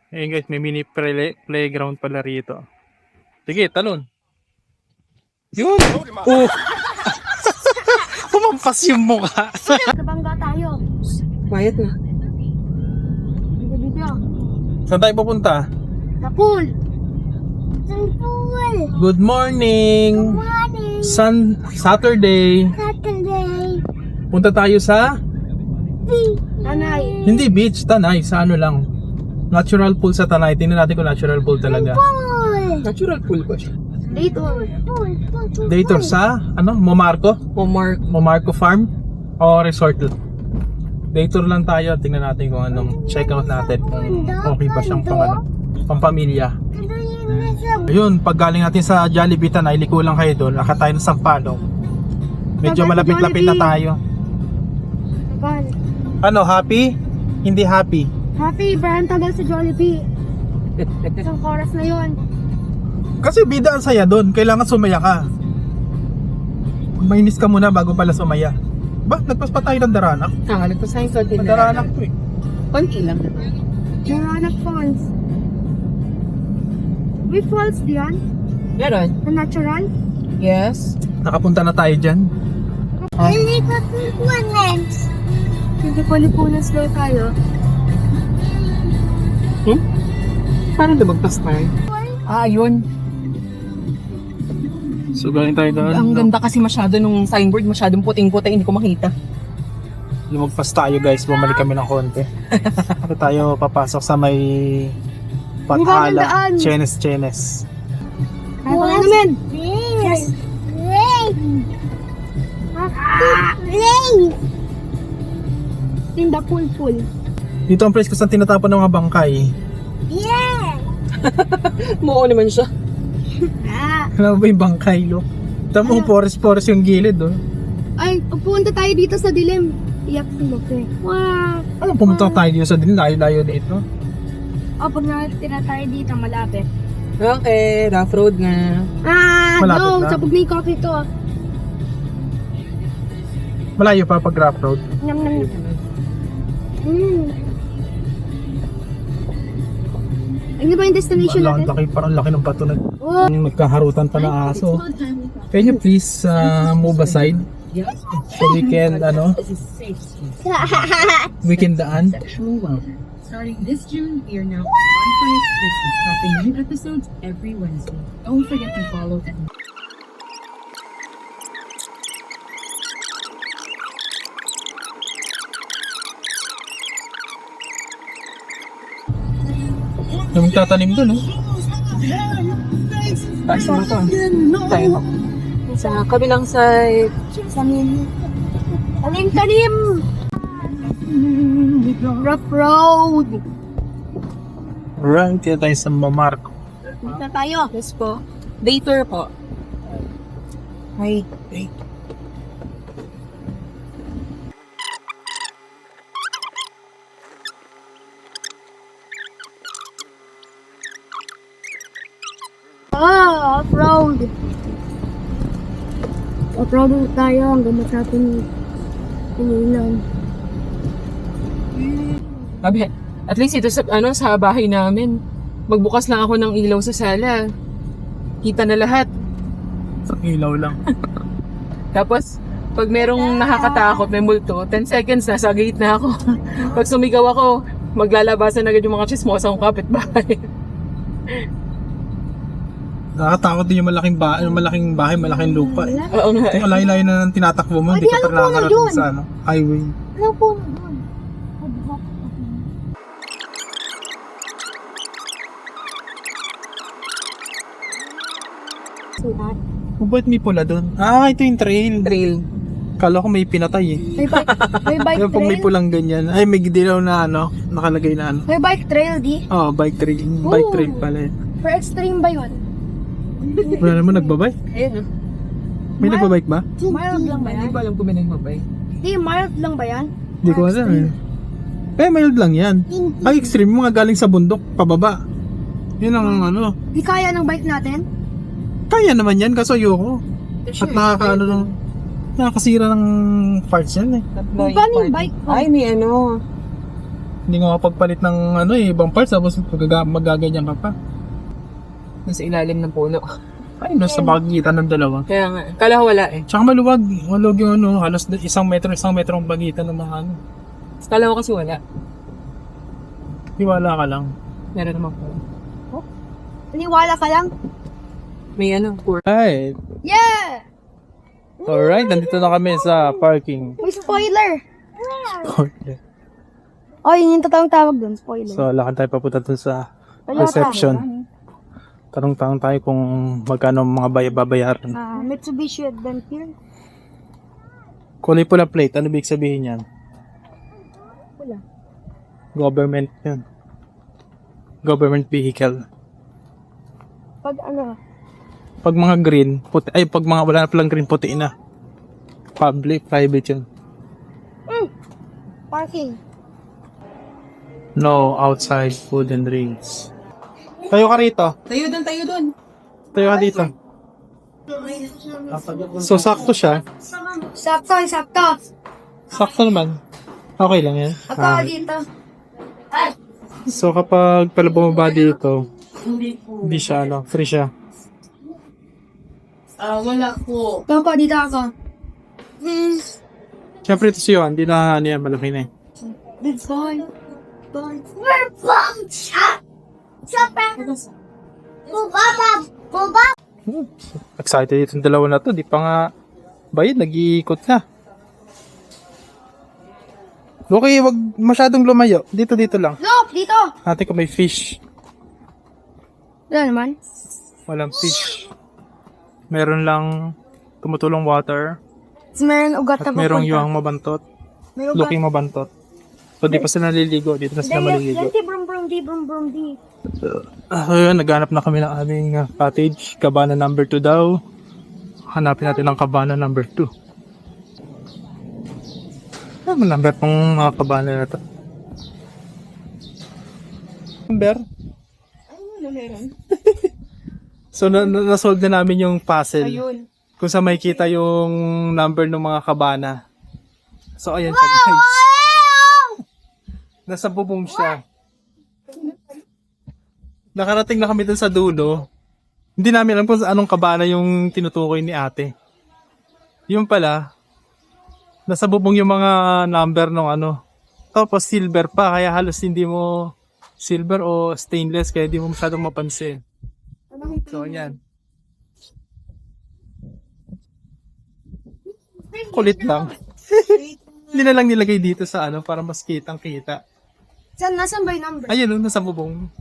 Ayun guys, may mini playground pala rito. Sige, talon. Yun! Oh! Pumampas yung mukha. Nabangga tayo. Quiet na. Bibigyan. Saan tayo pupunta? Sa pool. Sa pool. Good morning! Morning. Saturday. Saturday. Punta tayo sa... Tanay. Hindi beach, Tanay. Sa ano lang. Natural pool sa Tanay. Tingnan natin kung natural pool talaga. Pool. Natural pool ba siya? Dito. Pool. Day tour sa, ano, Momarco? Momarco Farm? O resort? Day tour lang tayo. Tingnan natin kung anong check out natin. Kung okay ba siyang pang, ano, pang-pamilya. Ayun, pag galing natin sa Jollibee Tanay, liko lang kayo doon. Aka tayo ng Sampalong. Medyo malapit-lapit na tayo. Ano, happy? Hindi happy? Happy, Brian, tagal sa Jollibee. Isang oras na yun. Kasi bida ang saya doon. Kailangan sumaya ka. Mainis ka muna bago pala sumaya. Ba, nagpas pa tayo ng Daranak? Nagpasahin sa din. Daranak to eh. Konti lang. Naranak Falls. May falls diyan? Meron? Na natural? Yes. Nakapunta na tayo dyan. Hindi pa pupunan. Hindi pa lipunan slow tayo. Paano lumagpas tayo? Yun. So galing tayo doon. Ang ganda kasi masyado nung signboard, masyadong puting-puti, hindi ko makita. Lumagpas tayo guys. Bumalik kami ng konti. Ito tayo papasok sa may Pathala. Magandaan. Chenes. Kaya naman. Yes. Rain. Rain. In the pool. Dito ang place kung saan tinatapon ng mga bangkay. Yeah. Moo naman siya. Alam mo ba yung bangkay, lo? Tama mo, forest yung gilid, oh. Ay, pupunta tayo dito sa dilim. Iyak mo ko. Wow. Alam, pumunta tayo dito sa din, layo-layo dito. Pag natira tayo dito, malapit. Okay, rough road na. Malapit No, na. sabog na yung coffee to. Malayo pa pag rough road. Nam. Ano ba yung destination Ang natin? laki, parang laki ng bato na. Oh. Yung nagkaharutan pa ng aso. Can you please move aside? So we can, we can daan. Starting this June, we are now Bonfire Exclusive, dropping new episodes every Wednesday. Don't forget to follow and Yung tatanim doon, oh. Tayo sa mata. Tayo. Sa kabilang side. Talim! Rough road! Right, kaya tayo sa Momarco. Punta tayo. Yes po. Day tour po. Hi. Off-road! Off-road tayo hanggang masapin inilan. Sabi, at least ito sa bahay namin. Magbukas lang ako ng ilaw sa sala. Kita na lahat. Sa ilaw lang. Tapos, pag merong nakakatakot, may multo, 10 seconds, nasa gate na ako. Pag sumigaw ako, maglalabasan agad yung mga chismosang kapitbahay. Nakakatakot din yung malaking bahay, malaking lupa. Eh. Oo nga. Kung alay-lay na ng tinatakbo mo, hindi ka pa nakakarating sa highway. Ano po na doon? Ba't may pula doon? Ito yung trail. Trail. Kala ko may pinatay eh. May bike Yung pag may trail? pulang ganyan. Ay, may dilaw na nakalagay na May bike trail, di? Oh, bike trail. Bike trail pala eh. For extreme ba yun? Wala naman nagbabike? Ayun. May nagbabike ba? Mild lang ba yan? Hindi ba alam kung may nagbabay? Di, mild lang ba yan? Hindi ko alam eh. Mild lang yan. Ay, extreme mga galing sa bundok, pababa. Yun ang Di kaya ng bike natin? kaya naman yan, kaso ayoko. At nakakasira ng parts yan eh. Paano yung bike ko? Ay, may Hindi ko makapagpalit ng ibang parts tapos magaganyan ka pa. Nasa ilalim ng puno. Ay, nasa pagitan ng dalawa. Kaya nga, kala ko wala eh. Tsaka maluwag. Maluwag yung halos 1 metro ang pagitan ng mga Kala ko kasi wala. Tiwala ka lang. Meron naman po. Paniwala ka lang. May court. Hi! Yeah! Alright, nandito na kami sa parking. May spoiler. Oh, yun yung totoong tawag dun, spoiler. So, lakad tayo papunta dun sa reception. Tanong-tanong tayo kung magkano mga babayaran. Mitsubishi Adventure. Kulay pula plate, ano ibig sabihin yan? Wala. Government yan. Government vehicle. Pag ano, Pag mga green, puti, pag mga wala na palang green, puti na. Public, private yun. parking. No outside food and drinks. Tayo ka rito. Tayo dun. Tayo ka dito. So, sakto siya. Sakto. Sakto naman. Okay lang yan. Ako dito. So, kapag pala bumaba dito, hindi siya, free siya. Wala po. Ako dito ako. Siyempre ito siya, hindi na yan, malaki na eh. It's fine. We're from Excited itong dalawa na to, di pa nga bayad, nag-iikot na. Okay, wag masyadong lumayo. Dito lang. Look, dito. Natin kung may fish. Wala naman. Walang fish. Meron lang tumutulong water. Tapos meron ugat At na merong papunta. yung mabantot. May ugat. Looking mabantot. So di pa sila naliligo. Dito na sila maliligo. Di brum di. Ayun, naghanap na kami ng aming cottage. Cabana number 2 daw. Hanapin natin ang cabana number 2. Ano number tong mga cabana na to? Number? So, na-solve na namin yung puzzle. Ayun. Kung sa may kita yung number ng mga cabana. So, ayan siya guys. Nasa bubong siya. Nakarating na kami dun sa dulo. Hindi namin alam kung anong kabana yung tinutukoy ni ate. Yung pala, nasa bubong yung mga number ng Tapos silver pa, kaya halos hindi mo silver o stainless, kaya hindi mo masyadong mapansin. So, yan. Kulit lang. Hindi na lang nilagay dito sa para mas kitang-kita. Nasaan ba yung number? Ayun, nasa bubong.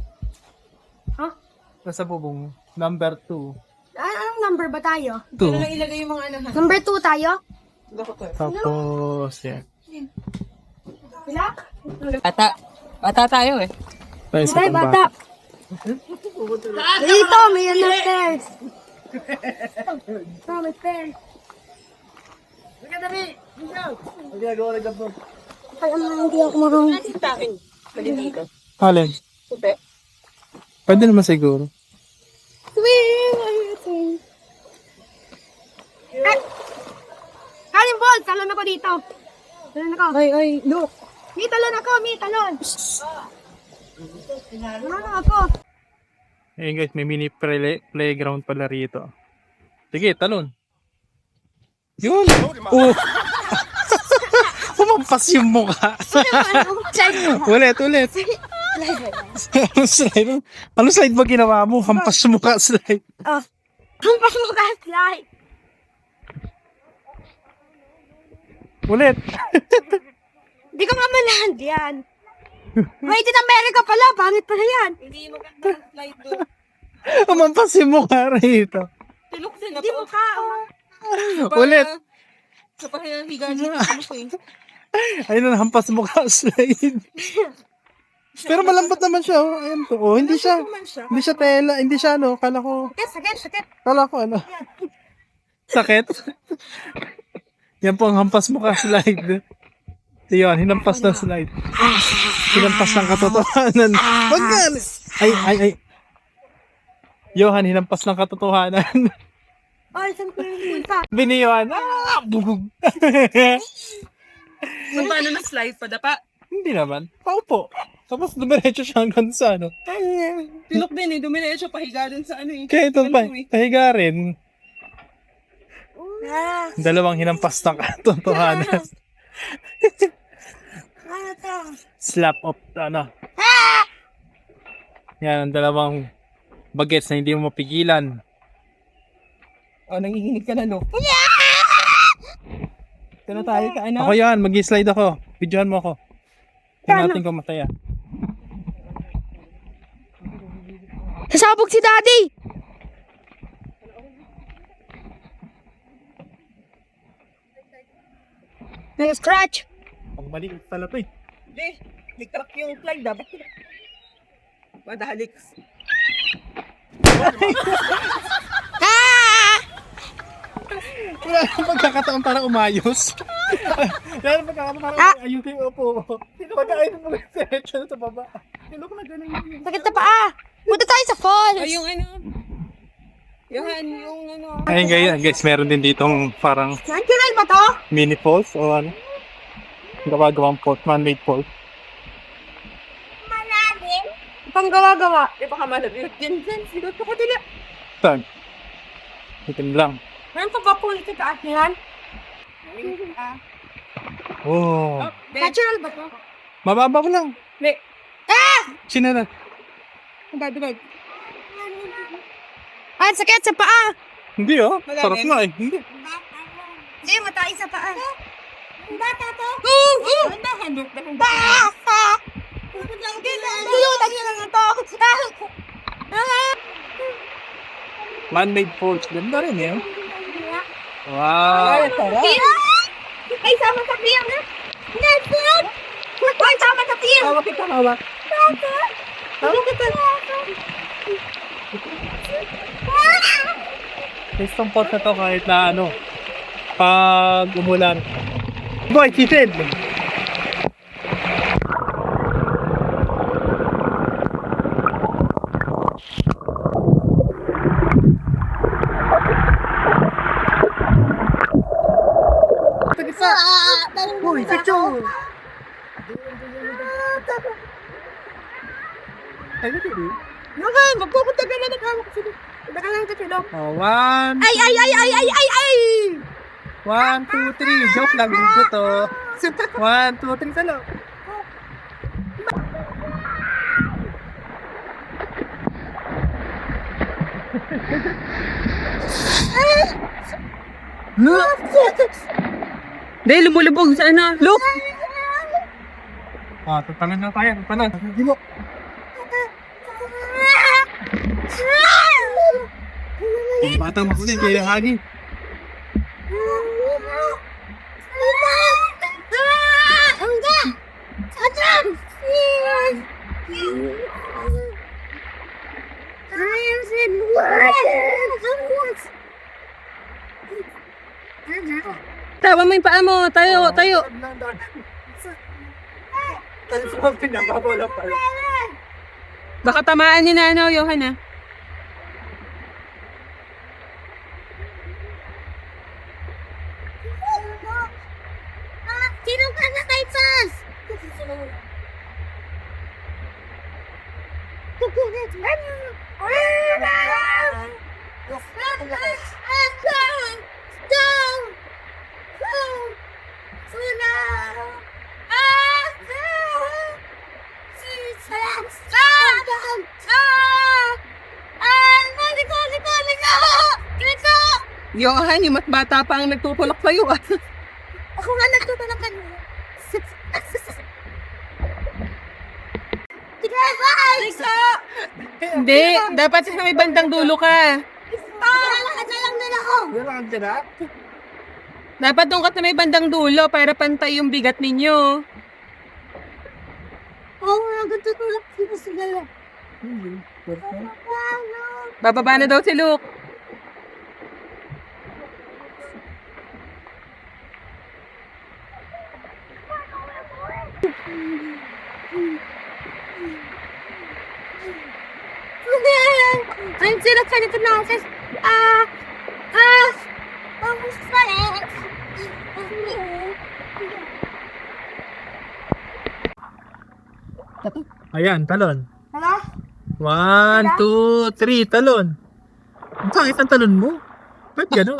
Huh? Nasa bubong. Number 2. Anong number ba tayo? 2. Ilagay yung mga Number 2 tayo? Tapos, yan. Wala? Bata tayo eh. Tayo sa Ay, pambata. bata. Dito, may stairs. Ito, may stairs. Ay, hindi ako marunong. Alin? Puti. Pwede naman siguro. Kanin Paul, talon ako dito. Talon ako. Ay, look. May talon ako, may talon. Talon ako. Ayun guys, may mini playground pala rito. Sige, talon. Yun! Oh! Kumampas yung mukha. ulit. Ano slide ba ginawa mo? Hampas yung mukha slide. Hampas mo ka, slide. Ulit. Hindi ko nga maland yan. Wait, in America pala. Pangit pala yan. Hindi maganda slide doon. Kumampas yung mukha rito. Tiluksin na Hindi to. mo ka. Ulit. Sa pahiga niya. Ayun na, hampas yung mukha slide. Pero malambot naman siya. Oh. Ayan to. Oh, hindi siya tela. Hindi siya Kala ko. Sakit. Kala ko Sakit? Yan po ang hampas mukha slide. Yun, hinampas ng slide. Hinampas ng katotohanan. Wag nga! Ay. Johan, hinampas ng katotohanan. Ay, saan ko yung punta? Biniyohan. Bugog. So, paano na slide pa? Dapa? Hindi naman. Paupo. Tapos dumiretso siya hanggang sa ano. Tilok din eh, dumiretso pahiga dun sa ano eh. Kaya ito pa, pahiga rin. Dalawang hinampas ng katotohanan. Slap of, ano. Yan, ang dalawang bagets na hindi mo mapigilan. Oh, nangihinig ka na, no? Ito na tayo ka, ano? Ako yan, mag-slide ako. Videohan mo ako. Tingnan natin kung mataya. Sasabog si Daddy! Nag-scratch! Pag maliit pala to eh. Hindi, nag-crack yung flag, dapat yun. Madalik. Wala nang pagkakataon para umayos. Wala nang pagkakataon para ayusin yung upo. Pagkain mo lang sa baba. Tilok na ganun yun. Sakit na paa! Punta tayo sa falls! Ay, yung ano? Yung ano? Ayun guys, meron din ditong parang Natural ba to? mini falls o ano. Gawagawang falls, man-made falls. Malalim? Pang gawa-gawa. Eh, baka malabit yan dyan. Sigot ko dila. Saan? Itim lang. Meron pa ba pool sa taas niyan? Oh. Natural ba to? Mababa ko lang. Hindi. Sinara. Dadagag. Ay, sakit sa paa! Hindi oh. Malalim? Sarap nga eh. Hindi. Hindi, matay sa paa. Bata to? Ano, handok na kung Bata! Tulutang yun lang ito. Man-made falls. Ganda rin eh. Wow. Ay, sama sa piyak na. Netflix! Ay, sama sa piyak! Hawak kita, hawak. Hawak kita. Itong falls na to kahit na ano. Pag umulan. Boy, kitin! Uy, picture! Nakan, magpupunta ka na naghawak ko sila. Punta ka lang sa sila. Oh, 1, Ay! 1, 2, 3. Joke lang. Gusto to. 1, 2, 3 salo. Dahil lumulubog sa ano. Look! Ah, tatanan na tayo. Tatanan. Hindi mo. Ang batang makulit. Kaya hagi. Tawa mo yung paa mo. Tayo. Baka tamaan ni na ano, Johan ah. Sino ka na kay Faz? Johan, yung mas bata pa ang nagtutulak sa'yo ah. Ako nga nagtutulak kanina. Sige, bye! Hindi, dapat sa may bandang dulo ka. Lalakad na lang nila ako. Dapat doon ka sa may bandang dulo para pantay yung bigat ninyo. Oo nga, nagtutulak sila. Bababa na daw si Luke. I'm still excited to know this. Ayan, talon. Hala? 1, 2, 3, talon. Ang pangit ang talon mo. Ba't gano'n?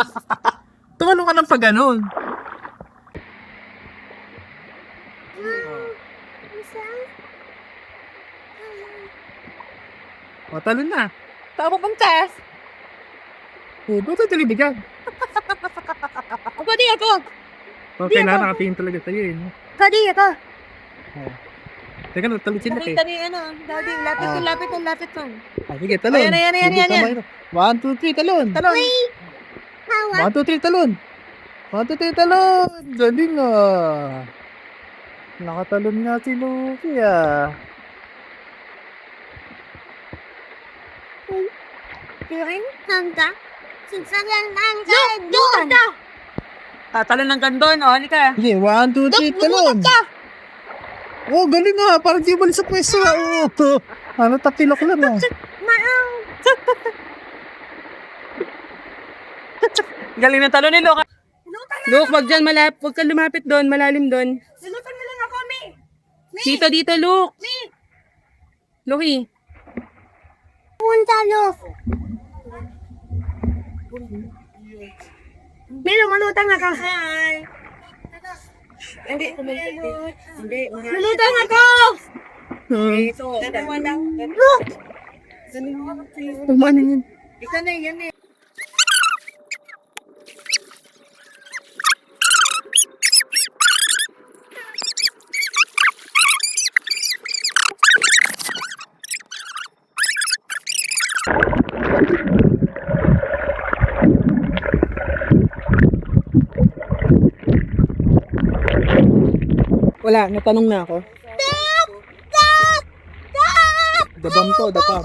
Tumalon ka ng pag gano'n. O, talon na. Saan mo puntas? O, ba't ito talibigan? Pwede ako. Okay na, nakatingin talaga sa'yo eh. No? Pwede ako. Teka, talon sila eh. Tani, Daddy, lapit ko. Sige, talon. Ayan. 1, 2, 3, talon. Talon. 1, 2, 3, talon. 1, 2, 3, talon. Galing ah. Nakatalon nga si Luffy ah. Hangga? Sinsalan hangga. Tatalon ng gandon, oh, halika. Sige, 1, 2, 3, talon. Oh, galing nga. Parang di balik sa pwesto ah. Oh, ano, tapilok lang ah. Galing na talon ni Luke. Luke, wag dyan, wag ka lumapit doon, malalim doon. Silutan mo lang ako, Mi. Dito, Luke. Luki. Punta, Luf. Mi, lumulutang ako. Hi. Hindi. Lumulutang ako. Look. Ano yun? Ika na yan eh. Wala, natanong na ako. Dabam to, dabam.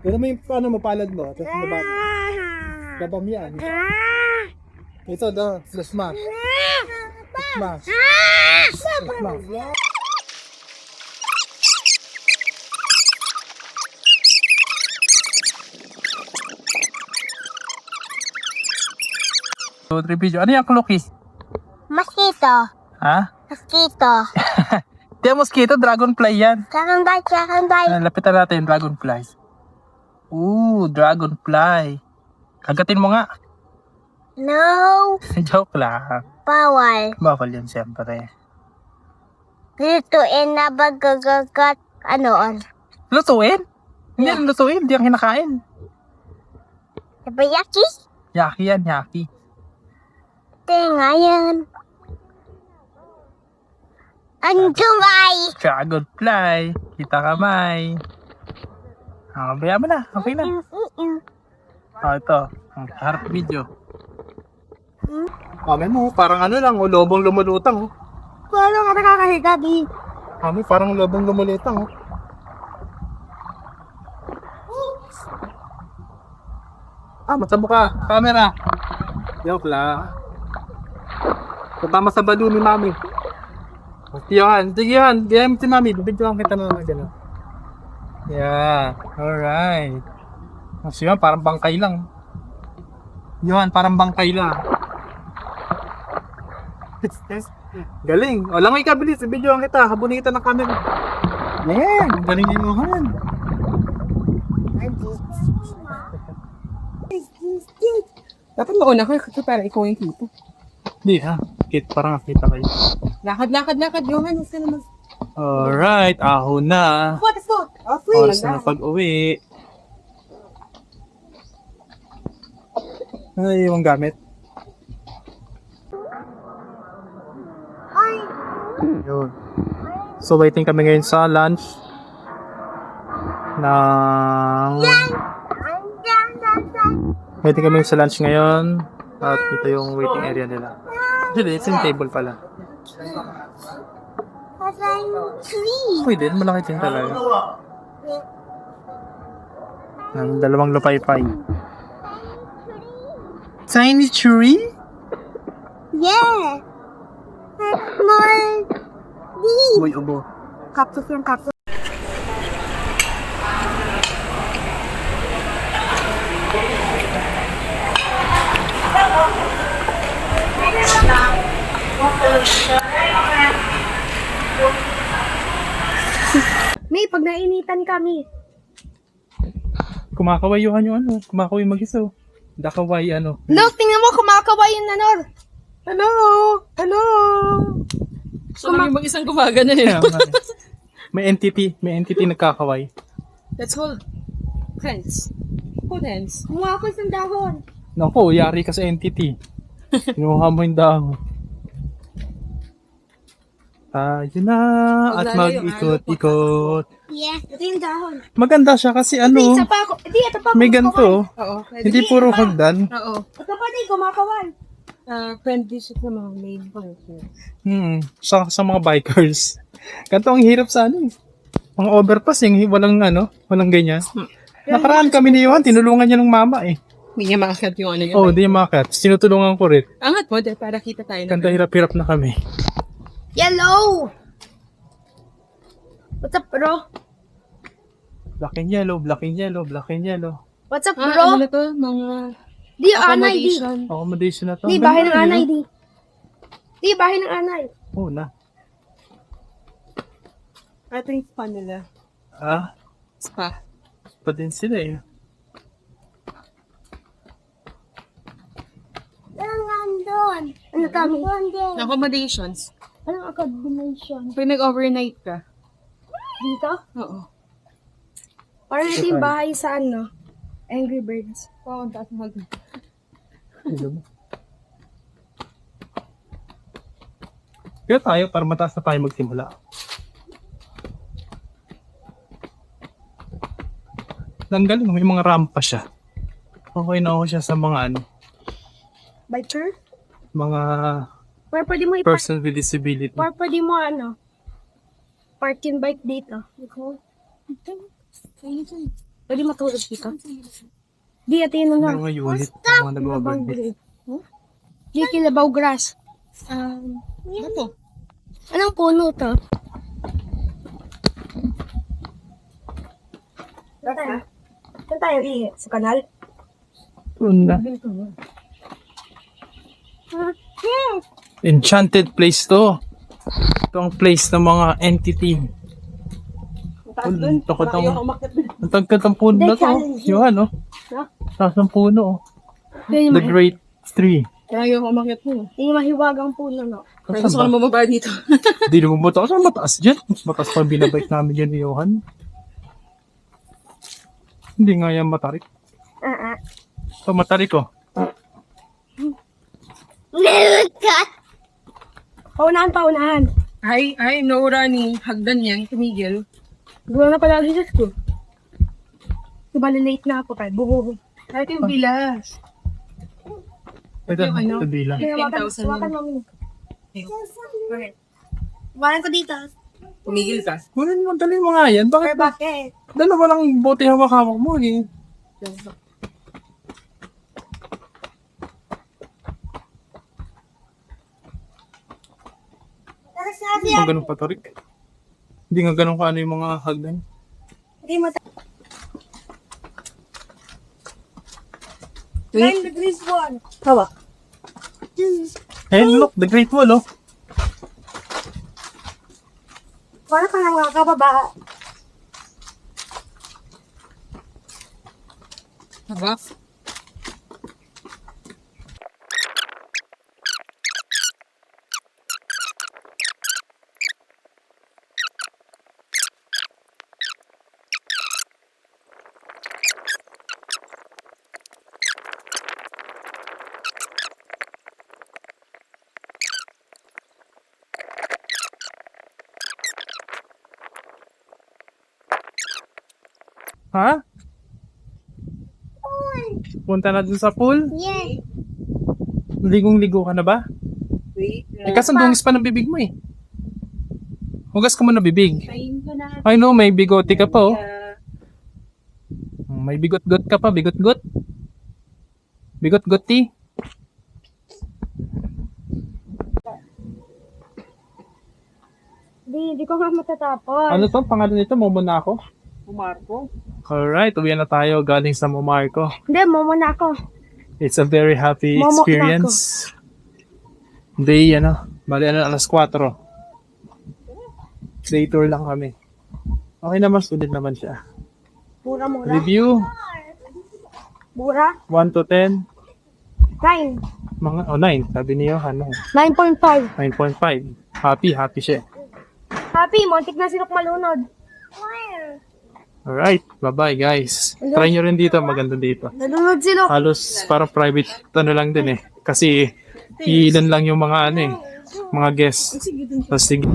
Pero may paano mapalad mo? Tapos dabam. Dabam yan. Ito daw, smash. Smash. Smash. So, 3 video. Ano yung Lucky? Mosquito. Ha? Mosquito. Di mosquito, dragonfly yan. Dragonfly. Lapitan natin yung dragonfly. Ooh, dragonfly. Kagatin mo nga. No. Joke lang. Bawal. Bawal yan siyempre. Lutuin na bagagagat. Ano? Lutuin? Hindi yan lutuin, hindi yan kinakain. Tabayaki? Yaki yan, yaki. Tinga yan. Anjumay. Dragonfly. Kita kamay. Bayaan mo na. Okay na. Ito. Ang harap video. Kami mo, parang ano lang, lobong lumulutang. Paano ka nakakahiga, Di? Kami, parang lobong lumulutang. Mata mo ka. Camera. Joke lang. Tama sa balo ni Mami. Sige yan. DM si Mami. Bibidyohan kita na gano'n. Yeah. Alright. Kasi yan, parang bangkay lang. Yan, parang bangkay lang. Galing. O, langoy ka, bilis. Bibidyohan kita. Habunin kita ng camera. Yan. Galing yung muhan. Dapat mauna ko kasi para ikaw yung kita. Hindi ha. Parang nakita kayo. Lakad, Johan. Gusto naman. Alright. Ahon na. Let's go. Oras na pag-uwi. Ay, yung gamit. Yun. So, waiting kami ngayon sa lunch. Waiting kami sa lunch ngayon. At ito yung waiting area nila. Actually, it's yung table pala. Okay din, malaki din talaga. Ang dalawang lupay-pay. Tiny tree? Yeah. More. Uy, ubo. Cactus yung cactus. May, pag nainitan kami. Kumakawayuhan yung ano. Kumakaway mag-isa. Oh. Dakaway ano. Look, tingnan mo, kumakaway yung nanor. Hello? Hello? So, kami mag-isang gumagana Kaya nila. nga eh. May entity nagkakaway. Let's hold hands. Hold hands. Kumuha ko isang dahon. Naku, yari ka sa entity. Kinuha mo yung dahon. Tayo na at mag-ikot-ikot. Yes. Ito yung dahon. Maganda siya kasi ano, Isa pa ako. Hindi, ito pa ako. may ganito. Oo. Pwede. Hindi puro hagdan. Oo. Ito pa din, kumakaway. Friendly siya sa mga main partner. Sa mga bikers. Ganito ang hirap sa ano eh. Mga overpass yung walang ganyan. Nakaraan kami ni Johan, tinulungan niya ng mama eh. Hindi niya makakat yung ano yun. Oh, di makat. Tinutulungan ko rin. Angat mo, dahil para kita tayo. Ganda hirap-hirap na kami. Yellow! What's up, bro? Black and yellow, black and yellow, black and yellow. What's up, Ano bro? na to? Mga Di, anay, di. accommodation. Accommodation na to. Di, Ang bahay ng ganda anay, yun. di. Di, bahay ng anay. Oo na. Ito yung spa nila. Ah, Spa. pa din sila eh. Anong andon? Ano kami? Accommodations. Anong accommodation? Pag nag-overnight ka. Dito? Oo. Parang ito yung bahay sa ano? Angry Birds. Oo, ang taas mag... Kaya tayo, para mataas na tayo magsimula. Ang galing, may mga rampa siya. Okay na ako siya sa mga Biker? mga Or pwede mo person with disability. or pwede mo ano? Park yung bike dito. Pwede matulog dito. Di, ito yun na. Yung mga unit, yung mga nag-overnight. Di, Kilabaw Grass. Ano to? Anong puno to? Saan tayo ihi? Sa kanal? Doon na. Enchanted place to. Ito ang place ng mga entity. Ang tagkat ng puno na to. Yung ano? Taas ng puno. The Great Tree. Kaya yung umakyat mo. Yung mahiwagang puno, no? Kaya gusto ko na bumaba dito. Hindi naman mataas. Ang mataas dyan. Mataas pa binabike namin dyan ni Johan. Hindi nga yan matarik. Ito matarik oh. Paunahan. Ay, no running. Hagdan yan. Tumigil. Gulo na pala sa school. Diba, late na ako pa. Buho. Ay, ito yung bilas. Ito, Yung ano? ito bilang. 10,000 Wakan yun. mo. Wakan ko dito. Tumigil ka. Kunin mo, dali mo nga yan. Bakit? Bakit? Dalawa lang bote hawak-hawak mo eh. Hindi nga ganun patarik. Hindi nga ganun ka ano yung mga hagdan. Hindi mo 9 degrees 1. Hawak. Hey, look, the Great Wall oh. Para ka nang kakababa. Hawak. Ha? Punta na dun sa pool? Yes. Ligong-ligo ka na ba? Wait. Eh, kasi dungis pa ng bibig mo eh. Hugas ka mo na bibig. Kain ko na. Ay no, may bigote ka pa oh. May bigot-got ka pa, bigot-got. Bigot-got ti. Di ko nga matatapos. Ano to? Pangalan nito? Momo na ako? Umarko. Alright, uwi na tayo galing sa Momarco. Hindi, momo na ako. It's a very happy Momo na experience. Day, bali alas 4. Day tour lang kami. Okay naman, sulit naman siya. Mura-mura. Review, Mura. 1 to 10. 9. Mga, 9. Sabi niyo, ano, 9.5. 9.5. Happy siya. Happy, montik na sinok malunod. Alright, bye-bye guys. Try nyo rin dito, maganda dito. Nalunod sinok. Halos parang private ano lang din eh. Kasi ilan lang yung mga ano eh, mga guests. Tapos sige.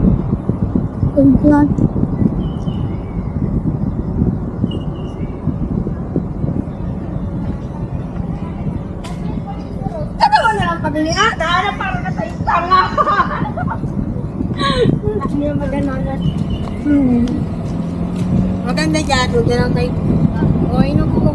Katawa na lang pag na parang natay tanga. Hindi na maganda. Maganda dyan. Huwag na lang tayo. Okay na po.